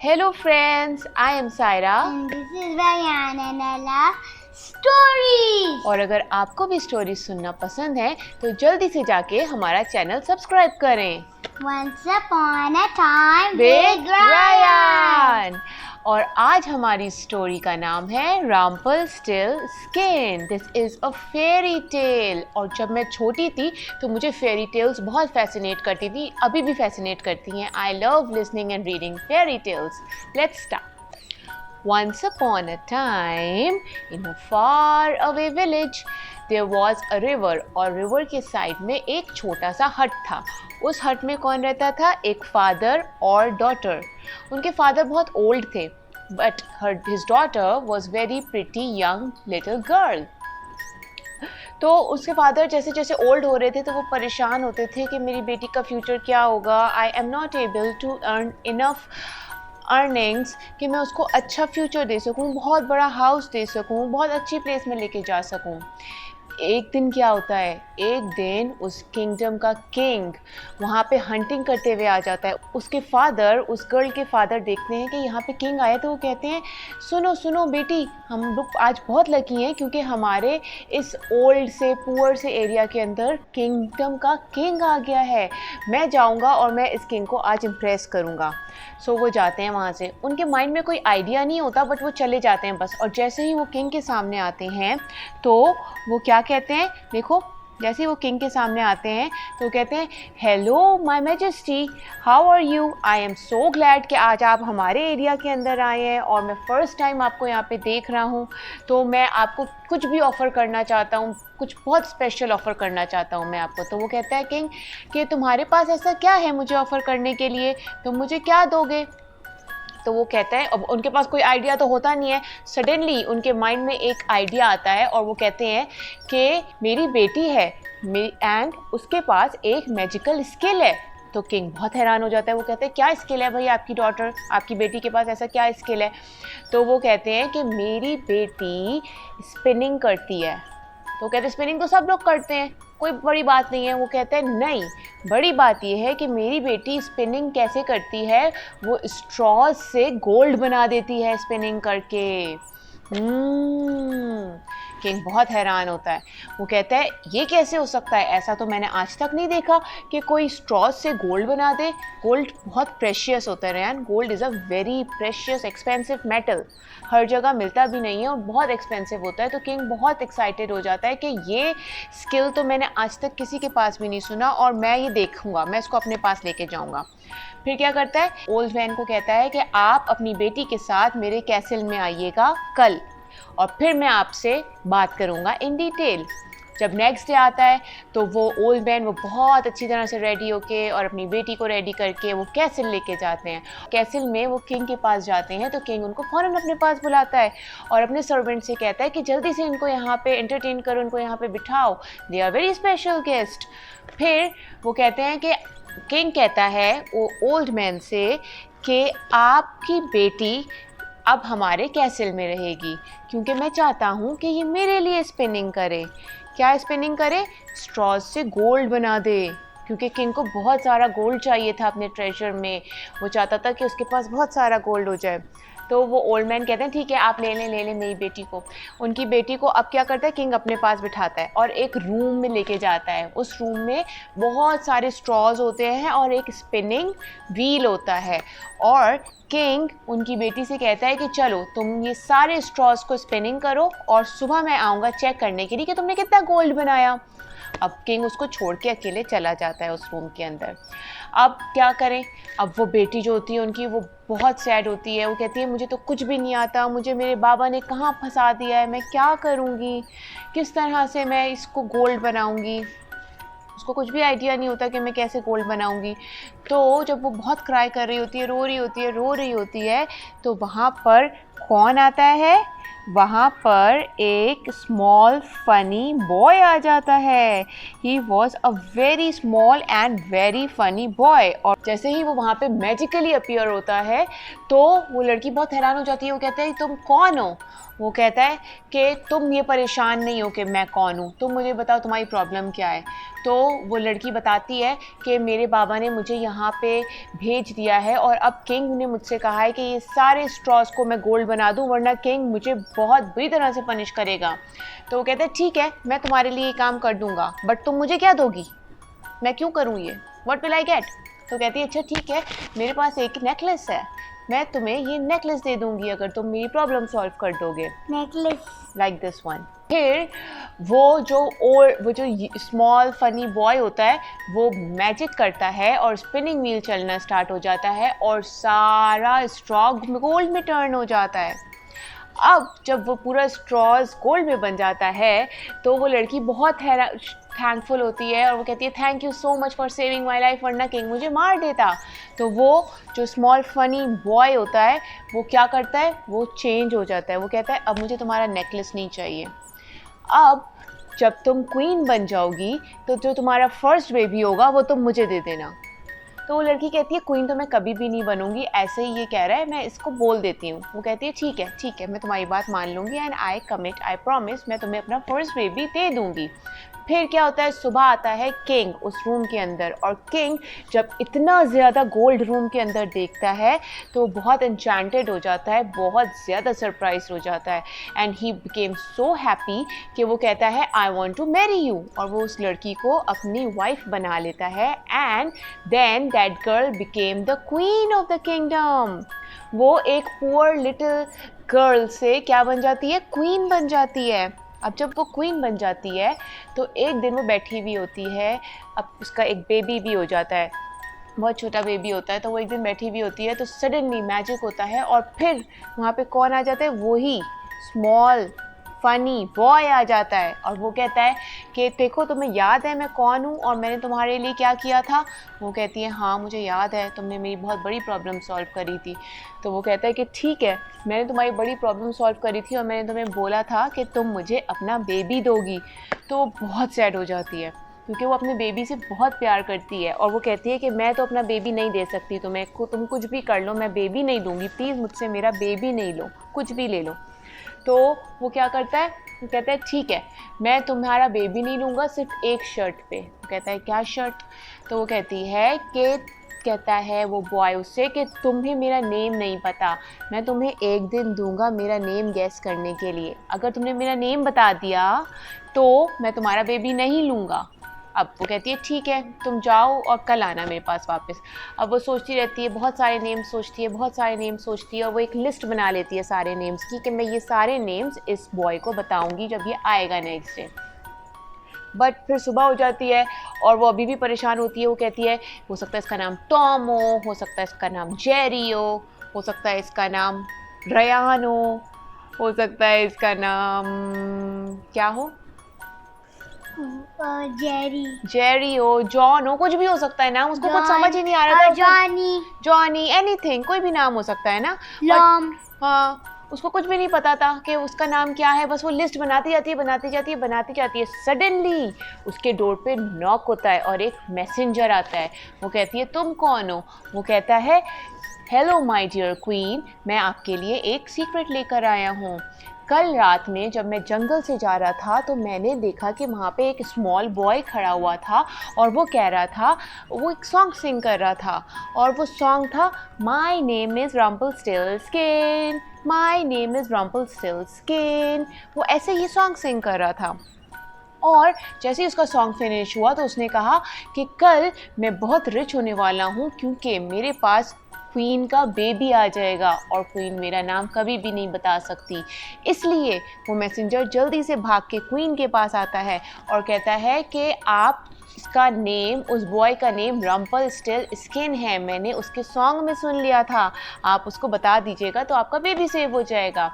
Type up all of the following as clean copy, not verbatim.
Hello friends, I am Saira. And this is Ryan and I love stories. और अगर आपको भी story सुनना पसंद है तो जल्दी से जाके हमारा चैनल सब्सक्राइब करें. Once upon a time with Ryan. और आज हमारी स्टोरी का नाम है Rumpelstiltskin. This is a fairy tale. और जब मैं छोटी थी तो मुझे फेरी टेल्स बहुत फैसिनेट करती थी, अभी भी फैसिनेट करती हैं. I love listening and reading fairy tales. Let's start. Once upon a time, in a far away village, there was a river. और river के साइड में एक छोटा सा हट था. उस हट में कौन रहता था? एक फादर और डॉटर. उनके फादर बहुत ओल्ड थे, but his daughter was very pretty young little girl. तो उसके फादर जैसे जैसे ओल्ड हो रहे थे तो वो परेशान होते थे कि मेरी बेटी का फ्यूचर क्या होगा. I am not able to earn enough earnings कि मैं उसको अच्छा फ्यूचर दे सकूं, बहुत बड़ा हाउस दे सकूं, बहुत अच्छी प्लेस में लेके जा सकूं. एक दिन क्या होता है, एक दिन उस किंगडम का किंग वहाँ पे हंटिंग करते हुए आ जाता है. उसके फादर, उस गर्ल के फादर देखते हैं कि यहाँ पे किंग आया तो वो कहते हैं सुनो सुनो बेटी, हम लोग आज बहुत लकी हैं क्योंकि हमारे इस ओल्ड से पुअर से एरिया के अंदर किंगडम का किंग आ गया है. मैं जाऊँगा और मैं इस किंग को आज इम्प्रेस करूँगा. सो वो जाते हैं वहाँ से. उनके माइंड में कोई आइडिया नहीं होता बट वो चले जाते हैं बस. और जैसे ही वो किंग के सामने आते हैं तो वो क्या कहते हैं, देखो जैसे ही वो किंग के सामने आते हैं तो वो कहते हैं hello my majesty, how are you. I am so glad कि आज आप हमारे एरिया के अंदर आए हैं और मैं फ़र्स्ट टाइम आपको यहाँ पे देख रहा हूँ. तो मैं आपको कुछ भी ऑफ़र करना चाहता हूँ, कुछ बहुत स्पेशल ऑफ़र करना चाहता हूँ मैं आपको. तो वो कहता है किंग कि तुम्हारे पास ऐसा क्या है मुझे ऑफ़र करने के लिए, तुम मुझे क्या दोगे. तो वो कहता है, अब उनके पास कोई आइडिया तो होता नहीं है. सडनली उनके माइंड में एक आइडिया आता है और वो कहते हैं कि मेरी बेटी है एंड उसके पास एक मैजिकल स्किल है. तो किंग बहुत हैरान हो जाता है. वो कहते हैं क्या स्किल है भाई आपकी डॉटर, आपकी बेटी के पास ऐसा क्या स्किल है. तो वो कहते हैं कि मेरी बेटी स्पिनिंग करती है. तो कहते हैं स्पिनिंग तो सब लोग करते हैं, कोई बड़ी बात नहीं है. वो कहते हैं नहीं, बड़ी बात यह है कि मेरी बेटी स्पिनिंग कैसे करती है, वो स्ट्रॉ से गोल्ड बना देती है स्पिनिंग करके. किंग बहुत हैरान होता है. वो कहता है ये कैसे हो सकता है, ऐसा तो मैंने आज तक नहीं देखा कि कोई स्ट्रॉ से गोल्ड बना दे. गोल्ड बहुत प्रेशियस होता है रैन. Gold is a very precious expensive metal, हर जगह मिलता भी नहीं है और बहुत एक्सपेंसिव होता है. तो किंग बहुत एक्साइटेड हो जाता है कि ये स्किल तो मैंने आज तक किसी के पास भी नहीं सुना और मैं ये देखूंगा, मैं इसको अपने पास लेके जाऊंगा. फिर क्या करता है, ओल्ड मैन को कहता है कि आप अपनी बेटी के साथ मेरे कैसल में आइएगा कल और फिर मैं आपसे बात करूंगा इन डिटेल. जब नेक्स्ट डे आता है तो वो ओल्ड मैन वो बहुत अच्छी तरह से रेडी होके और अपनी बेटी को रेडी करके वो कैसल लेके जाते हैं. कैसल में वो किंग के पास जाते हैं तो किंग उनको फ़ौरन अपने पास बुलाता है और अपने सर्वेंट से कहता है कि जल्दी से इनको यहाँ पे एंटरटेन करो, इनको यहाँ पे बिठाओ, they are very special guest. फिर वो कहते हैं कि किंग कहता है वो ओल्ड मैन से कि आपकी बेटी अब हमारे कैसल में रहेगी क्योंकि मैं चाहता हूँ कि ये मेरे लिए स्पिनिंग करे. क्या स्पिनिंग करे? स्ट्रॉज से गोल्ड बना दे, क्योंकि किंग को बहुत सारा गोल्ड चाहिए था अपने ट्रेजर में. वो चाहता था कि उसके पास बहुत सारा गोल्ड हो जाए. तो वो ओल्ड मैन कहते हैं ठीक है आप ले लें मेरी बेटी को. उनकी बेटी को अब क्या करता है, किंग अपने पास बिठाता है और एक रूम में लेके जाता है. उस रूम में बहुत सारे स्ट्रॉज होते हैं और एक स्पिनिंग व्हील होता है. और किंग उनकी बेटी से कहता है कि चलो तुम ये सारे स्ट्रॉज को स्पिनिंग करो और सुबह मैं आऊँगा चेक करने के लिए कि तुमने कितना गोल्ड बनाया. अब किंग उसको छोड़ के अकेले चला जाता है उस रूम के अंदर. अब क्या करें, अब वो बेटी जो होती है उनकी वो बहुत सैड होती है. वो कहती है मुझे तो कुछ भी नहीं आता, मुझे मेरे बाबा ने कहाँ फंसा दिया है, मैं क्या करूँगी, किस तरह से मैं इसको गोल्ड बनाऊँगी. उसको कुछ भी आइडिया नहीं होता कि मैं कैसे गोल्ड बनाऊँगी. तो जब वो बहुत क्राई कर रही होती है, रो रही होती है तो वहाँ पर कौन आता है, वहाँ पर एक स्मॉल फनी बॉय आ जाता है। He was a very small and very funny boy. और जैसे ही वो वहाँ पे मैजिकली अपीयर होता है तो वो लड़की बहुत हैरान हो जाती है। वो कहता है तुम कौन हो? वो कहता है कि तुम ये परेशान नहीं हो कि मैं कौन हूँ, तुम मुझे बताओ तुम्हारी प्रॉब्लम क्या है। तो वो लड़की बताती है कि मेरे बाबा ने मुझे यहाँ पे भेज दिया है और अब किंग ने मुझसे कहा है कि ये सारे स्ट्रॉस को मैं गोल्ड बना दूँ, वरना किंग मुझे बहुत बुरी तरह से पनिश करेगा। तो वो कहता है ठीक है, मैं तुम्हारे लिए ये काम कर दूँगा, बट तुम मुझे क्या दोगी? मैं क्यों करूँ ये? What will I get? तो कहती है अच्छा ठीक है, मेरे पास एक नेकलेस है, मैं तुम्हें ये नेकलेस दे दूंगी अगर तुम मेरी प्रॉब्लम सॉल्व कर दोगे। Necklace like this one. फिर वो जो स्मॉल फनी बॉय होता है वो मैजिक करता है और स्पिनिंग व्हील चलना स्टार्ट हो जाता है और सारा स्ट्रॉ गोल्ड में टर्न हो जाता है। अब जब वो पूरा स्ट्रॉज गोल्ड में बन जाता है तो वो लड़की बहुत थैंकफुल होती है और वो कहती है thank you so much for saving my life, वरना किंग मुझे मार देता। तो वो जो स्मॉल फनी बॉय होता है वो क्या करता है, वो चेंज हो जाता है। वो कहता है अब मुझे तुम्हारा नेकलेस नहीं चाहिए, अब जब तुम क्वीन बन जाओगी तो जो तुम्हारा फर्स्ट बेबी होगा वो तुम मुझे दे देना। तो वो लड़की कहती है क्वीन तो मैं कभी भी नहीं बनूंगी, ऐसे ही ये कह रहा है, मैं इसको बोल देती हूँ। वो कहती है ठीक है मैं तुम्हारी बात मान लूँगी and I commit, I promise, मैं तुम्हें अपना फर्स्ट बेबी दे दूँगी। फिर क्या होता है, सुबह आता है किंग उस रूम के अंदर और किंग जब इतना ज़्यादा गोल्ड रूम के अंदर देखता है तो बहुत एन्चेंटेड हो जाता है, बहुत ज़्यादा सरप्राइज हो जाता है and he became so happy कि वो कहता है I want to marry you और वो उस लड़की को अपनी वाइफ बना लेता है and then that girl became the queen of the kingdom. वो एक पुअर लिटिल गर्ल से क्या बन जाती है, क्वीन बन जाती है। अब जब वो क्वीन बन जाती है तो एक दिन वो बैठी हुई होती है, अब उसका एक बेबी भी हो जाता है, बहुत छोटा बेबी होता है। तो वो एक दिन बैठी हुई होती है तो सडनली मैजिक होता है और फिर वहाँ पे कौन आ जाता है, वही स्मॉल फनी बॉय आ जाता है और वो कहता है कि देखो तुम्हें याद है मैं कौन हूँ और मैंने तुम्हारे लिए क्या किया था। वो कहती है हाँ मुझे याद है, तुमने मेरी बहुत बड़ी प्रॉब्लम सॉल्व करी थी। तो वो कहता है कि ठीक है, मैंने तुम्हारी बड़ी प्रॉब्लम सॉल्व करी थी और मैंने तुम्हें बोला था कि तुम मुझे अपना बेबी दोगी। तो वो बहुत सैड हो जाती है क्योंकि वो अपने बेबी से बहुत प्यार करती है और वो कहती है कि मैं तो अपना बेबी नहीं दे सकती तुम्हें, तुम कुछ भी कर लो, मैं बेबी नहीं दूंगी, प्लीज़ मुझसे मेरा बेबी नहीं लो, कुछ भी ले लो। तो वो क्या करता है, वो कहता है ठीक है मैं तुम्हारा बेबी नहीं लूँगा, सिर्फ एक शर्ट पे। वो कहता है क्या शर्ट? तो वो कहती है कि कहता है वो बॉय उससे कि तुम्हें मेरा नेम नहीं पता, मैं तुम्हें एक दिन दूंगा मेरा नेम गेस करने के लिए, अगर तुमने मेरा नेम बता दिया तो मैं तुम्हारा बेबी नहीं लूँगा। अब वो कहती है ठीक है तुम जाओ और कल आना मेरे पास वापस। अब वो सोचती रहती है, बहुत सारे नेम्स सोचती है, बहुत सारे नेम्स सोचती है और वो एक लिस्ट बना लेती है सारे नेम्स की कि मैं ये सारे नेम्स इस बॉय को बताऊंगी जब ये आएगा नेक्स्ट डे। बट फिर सुबह हो जाती है और वो अभी भी परेशान होती है। वो कहती है हो सकता है इसका नाम टॉम हो सकता है इसका नाम जेरी हो सकता है इसका नाम रयान हो सकता है इसका नाम क्या हो, जेरी हो, जॉन हो, कुछ भी हो सकता है नाम, उसको कुछ समझ ही नहीं आ रहा था। जॉनी एनीथिंग, कोई भी नाम हो सकता है ना। लॉम, हाँ उसको कुछ भी नहीं पता था कि उसका नाम क्या है, बस वो लिस्ट बनाती जाती है। सडनली उसके डोर पे नॉक होता है और एक मैसेंजर आता है। वो कहती है तुम कौन हो? वो कहता है हेलो माय डियर क्वीन, मैं आपके लिए एक सीक्रेट लेकर आया हूँ। कल रात में जब मैं जंगल से जा रहा था तो मैंने देखा कि वहाँ पे एक स्मॉल बॉय खड़ा हुआ था और वो कह रहा था, वो एक सॉन्ग सिंग कर रहा था और वो सॉन्ग था my name is Rumpelstiltskin, my name is Rumpelstiltskin. वो ऐसे ही सॉन्ग सिंग कर रहा था और जैसे ही उसका सॉन्ग फिनिश हुआ तो उसने कहा कि कल मैं बहुत रिच होने वाला हूँ क्योंकि मेरे पास क्वीन का बेबी आ जाएगा और क्वीन मेरा नाम कभी भी नहीं बता सकती। इसलिए वो मैसेंजर जल्दी से भाग के क्वीन के पास आता है और कहता है कि आप इसका नेम, उस बॉय का नेम रम्पलस्टिल्टस्किन है, मैंने उसके सॉन्ग में सुन लिया था, आप उसको बता दीजिएगा तो आपका बेबी सेव हो जाएगा।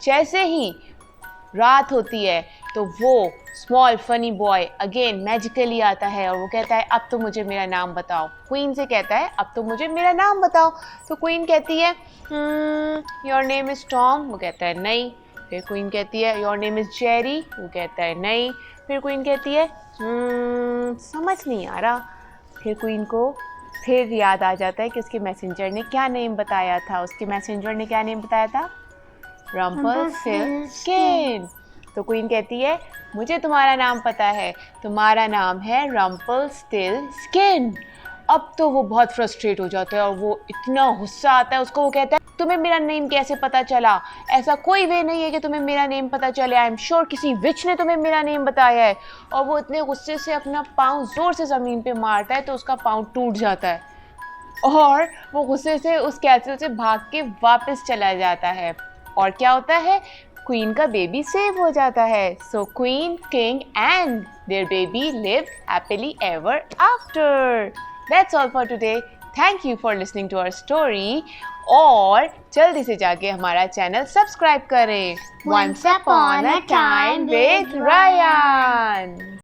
जैसे ही रात होती है तो वो small funny boy again magically आता है और वो कहता है अब तो मुझे मेरा नाम बताओ। क्वीन से कहता है अब तो मुझे मेरा नाम बताओ। तो क्वीन कहती है योर नेम इज़ टॉम। वो कहता है नहीं, फिर क्वीन कहती है योर नेम इज जेरी, वो कहता है नहीं। फिर क्वीन कहती है समझ नहीं आ रहा। फिर क्वीन को फिर याद आ जाता है कि उसके मैसेंजर ने क्या नेम बताया था। उसके मैसेंजर ने क्या नेम बताया था? रम्पलस्टिल्टस्किन। तो क्वीन कहती है मुझे तुम्हारा नाम पता है, तुम्हारा नाम है रम्पलस्टिल्टस्किन। अब तो वो बहुत फ्रस्ट्रेट हो जाता है और वो इतना गुस्सा आता है उसको। वो कहता है तुम्हें मेरा नेम कैसे पता चला? ऐसा कोई वे नहीं है कि तुम्हें मेरा नेम पता चले। आई एम श्योर किसी विच ने तुम्हें मेरा नेम बताया है। और वो इतने गुस्से से अपना पाँव जोर से ज़मीन पे मारता है तो उसका पाँव टूट जाता है और वो गुस्से से उस कैसल से भाग के वापस चला जाता है। और क्या होता है? क्वीन का बेबी सेव हो जाता है। So queen, king and their baby live happily ever after. That's all for today. Thank you for listening to our story. और जल्दी से जाके हमारा चैनल सब्सक्राइब करें। Once upon a time with Ryan.